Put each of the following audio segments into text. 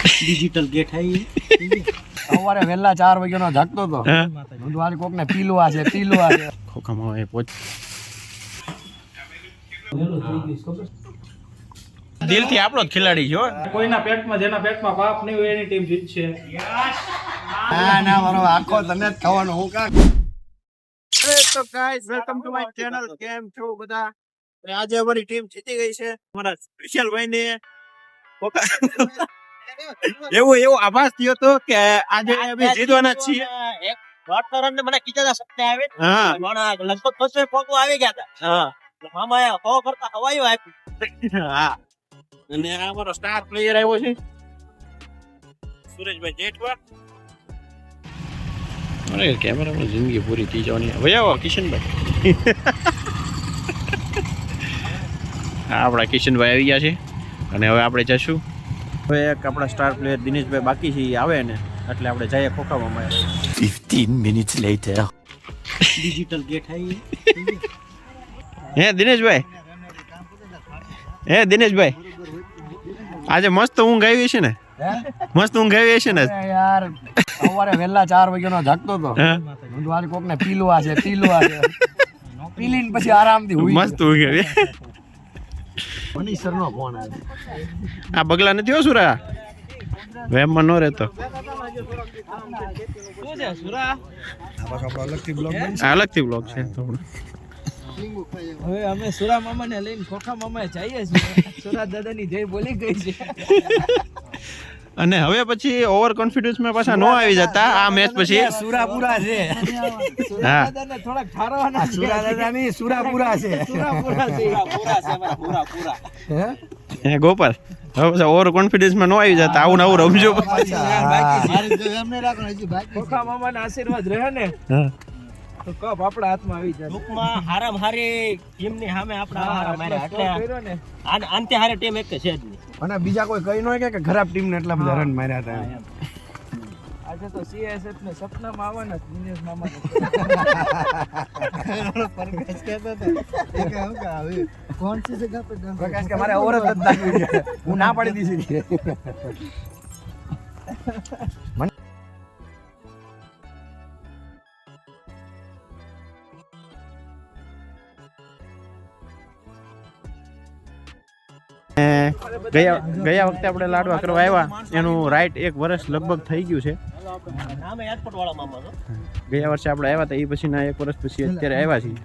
Digital gate હે સવારે વહેલા 4 વાગ્યાનો જાગતો હતો દૂધવાળી કોકને પીલું છે ખોખામાં એ પોચ દિલથી આપણો જ ખેલાડી છે હો. કોઈના પેટમાં જેના પેટમાં પાપ નહીં હોય એની ટીમ જીતશે. ના મારો આખો તને જ થવાનો હું કા તો guys welcome to my channel. કેમ છો બધા? આજે અમારી ટીમ જીતી ગઈ છે. અમારા સ્પેશિયલ ભાઈને એવો આભાસ થયો તો કે આજે અમે જીતવાના છીએ. મને કીધા સપને આવે હા લગભગ 200 ફોટો આવી ગયા હતા. મામાએ કો કરતા હવાયું આપ્યું. હા અને આ અમારો સ્ટાર પ્લેયર આવ્યો છે સુરેશભાઈ જેઠવા. અરે કેમેરામાં જિંદગી પૂરી થઈ જવાની. હવે આવો કિશનભાઈ. હા આપણા કિશનભાઈ આવી ગયા છે અને હવે આપણે જશું. હવે એક આપણા સ્ટાર પ્લેયર દિનેશભાઈ બાકી છે, એ આવે ને એટલે આપણે જઈએ ખોખામાં. 15 minutes later. ડિજિટલ ગેટ હે દિનેશભાઈ આજે મસ્ત ઊંઘ આવી છે ને? મસ્ત ઊંઘ આવી છે ને યાર સવારે વહેલા 4 વાગ્યાનો જાગતો હતો દૂધવાળી કોકને પીલું છે પીલીને પછી આરામથી હુઈ મસ્ત ઊંઘ આવી. મનીષરનો ફોન આવ્યો. આ બગલા નથી હો સુરા, વેમમાં નો રહેતો. અલગથી બ્લોગ છે થોડું. હવે અમે સુરા મામાને લઈને ખોખા મામાએ જઈએ છીએ. સુરા દાદાની જય બોલી ગઈ છે. અને હવે પછી ઓવર કોન્ફિડન્સમાં પાછા નો આવી જતા. આ મેચ પછી સુરાપુરા છે. હા દાદાને થોડાક ઠારવાના છે. સુરા દાદાની સુરાપુરા છે. સુરાપુરા છે. હે હે ગોપાલ, હવે પછી ઓવર કોન્ફિડન્સમાં નો આવી જતા. આવું ને આવું રમજો. ખોખા મામાના આશીર્વાદ રહે ને હા તો કપ આપણા હાથમાં આવી જાય. ટૂંકમાં હારામ હારી ટીમની સામે આપણા હારા માર્યા એટલે કર્યો ને અંતે હારી ટીમ એક છે જ નહીં. અને બીજા કોઈ કઈ ન કે ખરાબ ટીમને એટલા બધા રન માર્યા હતા. આજે તો સીએસએફ ને સપનામાં આવવાના દિનેશ મામા. પ્રકાશ કે મારે ઓવર જ નથી નાખવી છે. હું ના પાડી દીધી છે. ગયા વખતે આપણે લાડવા કરવા આવ્યા એનું રાઈટ 1 વર્ષ લગભગ થઈ ગયું છે. નામે એરપોર્ટ વાળા મામા છો. ગયા વર્ષે આપણે આવ્યા હતા, એ પછીના 1 વર્ષ પછી અત્યારે આવ્યા છીએ.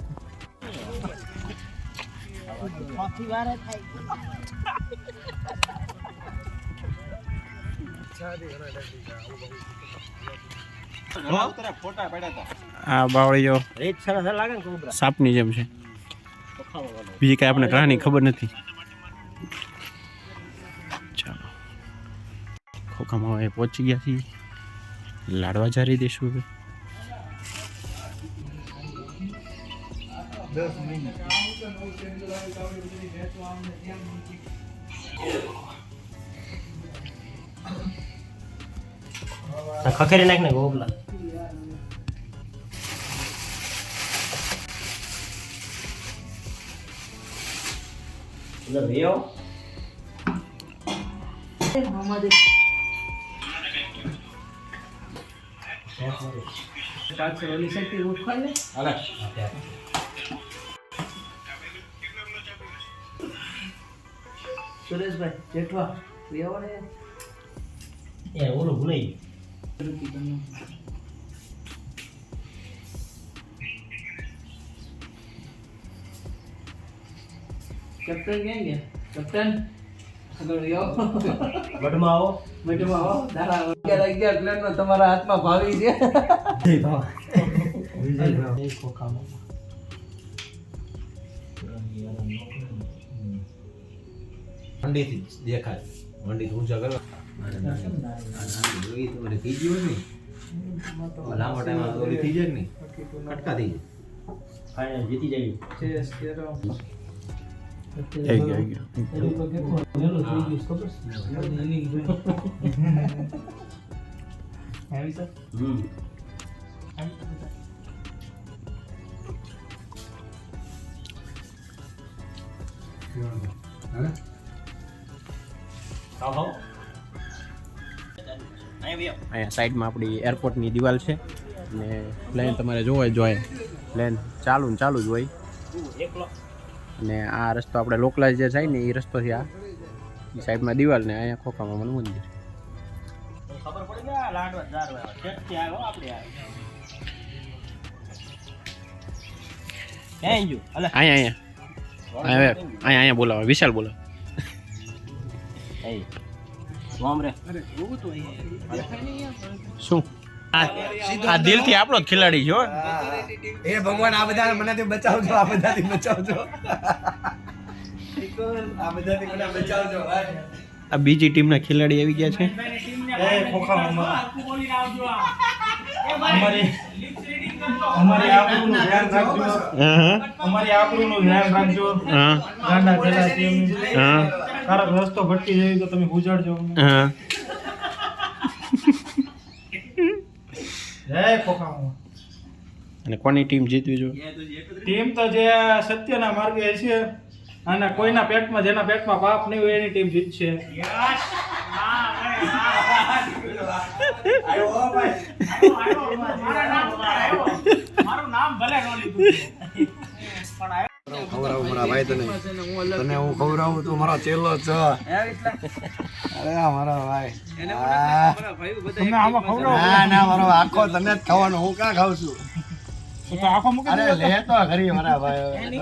આ બાવળીઓ રીત સરસ લાગે ને કોબરા. સાપની જેમ છે. બીજી કઈ આપણે કહાની ખબર નથી. ચાલો ખોખામાં હવે પહોંચી ગયા છીએ. લાડવા જારી દઈશું હવે. ખખેરી નાખ ને ગોબલા. સુરેશભાઈ જેઠવા ઓલો ભૂલાઈ કેપ્ટન ક્યાં ગયા? કેપ્ટન વડમાં આવો. દાડા 11 પ્લેન તમારા હાથમાં ભાવી છે. મંડીથી દેખાય. મંડી ઊંચા કરવા થઈ ગયું ને લાંબા ટાઈમ ઓલી થઈ જાય ને કટકા થઈ જાય. ફાઇનલ જીતી જાય. આવી ગયો. અહીંયા સાઈડમાં આપણી એરપોર્ટની દિવાલ છે અને પ્લેન તમારે જોવો જોઈએ પ્લેન ચાલુ ને ચાલુ જ હોય. અને આ રસ્તો આપણે લોકલાજ જે થાય ને એ રસ્તોથી આ સાઈડમાં દિવાલ ને અહીંયા ખોખા મામાનું મંદિર. ખબર પડી ગયા લાડવા જારવા ટેક્સી આવ્યો આપણે ક્યાં ગયું અલે અહીંયા બોલાવો વિશાલ બોલાવો. શું આ દિલથી આપણો જ ખેલાડી છે હો. એ ભગવાન આ બધા મને બચાવજો, આ બધાથી બચાવજો, આ બધાથી મને બચાવજો. આ બીજી ટીમના ખેલાડી આવી ગયા છે. અમારી આબરૂનું ધ્યાન રાખજો, અમારી આબરૂનું ધ્યાન રાખજો. ગાંડા ખેલા ટીમ ખરાબ રસ્તો ભટકી જાય તો તમે ગુજાડજો. જય ખોખામાં. અને કોની ટીમ જીતવી જો? ટીમ તો જે સત્યના માર્ગે છે અને કોઈના પેટમાં, જેના પેટમાં પાપ નહીં હોય એની ટીમ જીતશે. ખવડાવું મારા ભાઈ તને હું ખવડાવું તું મારો ચેલો છો. અરે મારા ભાઈ તમે આમાં ખવડાવો. ના મારો આખો તને જ ખાવાનો, હું ક્યાં ખાઉં છું? અરે લે તો ખરી મારા ભાઈ.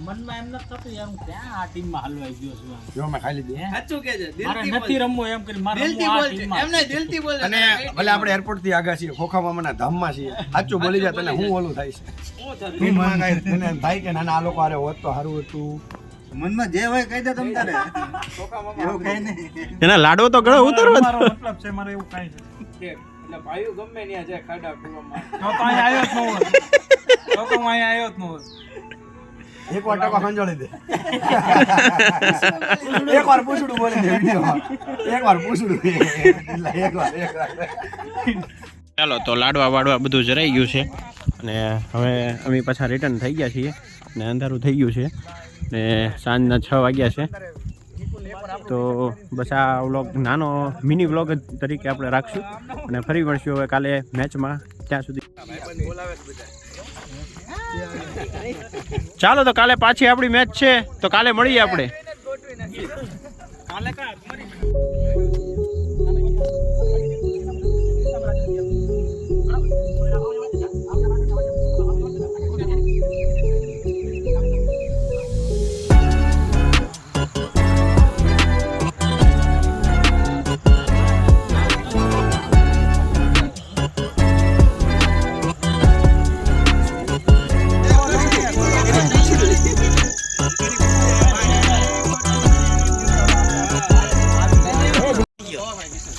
મનમાં એમ નથી થતું યાર હું ક્યાં આ ટીમમાં હલવાઈ ગયો છું. જો મેં ખાઈ લીધી. સાચું કે છે મારે નથી રમવું એમ કરી મારે રમવું આ ટીમમાં. એમને દિલથી બોલ. અને ભલે આપણે એરપોર્ટ થી આગળ છીએ, ખોખા મામાના ધામમાં છીએ, સાચું બોલી જાય તને હું ઓલું થાય છે. મનમાં કાંઈ તને થાય કે ના આ લોકો આરે હોત તો સારું હતું. મનમાં જે હોય કહી દે તમ તારે. એવું કઈ નહીં. એના લાડવો તો ગળો ઉતરવા મારો મતલબ છે, મારે એવું કાંઈ છે. એટલે ભાઈઓ ગમે ત્યાં જાય ખાડા પીવામાં તો અહીં આવ્યો જ ન હોત. તો હું અહીં આવ્યો જ ન હોત. એક વાર ટકો ખંજોળી દે. એક વાર પૂછડું બોલી દે વિડીયોમાં. એક વાર પૂછડું. એક વાર. ચાલો તો લાડવા વાડવા બધું જરાઈ ગયું છે અને હવે અમે પાછા રિટર્ન થઈ ગયા છીએ ને અંધારું થઈ ગયું છે ને સાંજના 6 વાગ્યા છે. તો બસ આ વ્લોગ નાનો મિની વ્લોગ તરીકે આપણે રાખશું અને ફરી મળશું હવે કાલે મેચમાં. ત્યાં સુધી ચાલો તો કાલે પાછી આપણી મેચ છે તો કાલે મળીએ આપણે.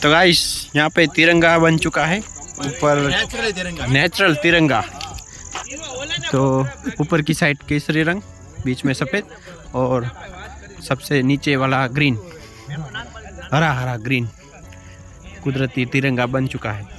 तो गाइस यहाँ पे तिरंगा बन चुका है ऊपर, नेचुरल तिरंगा. तो ऊपर की साइड केसरी रंग, बीच में सफ़ेद और सबसे नीचे वाला ग्रीन, हरा हरा ग्रीन कुदरती तिरंगा बन चुका है.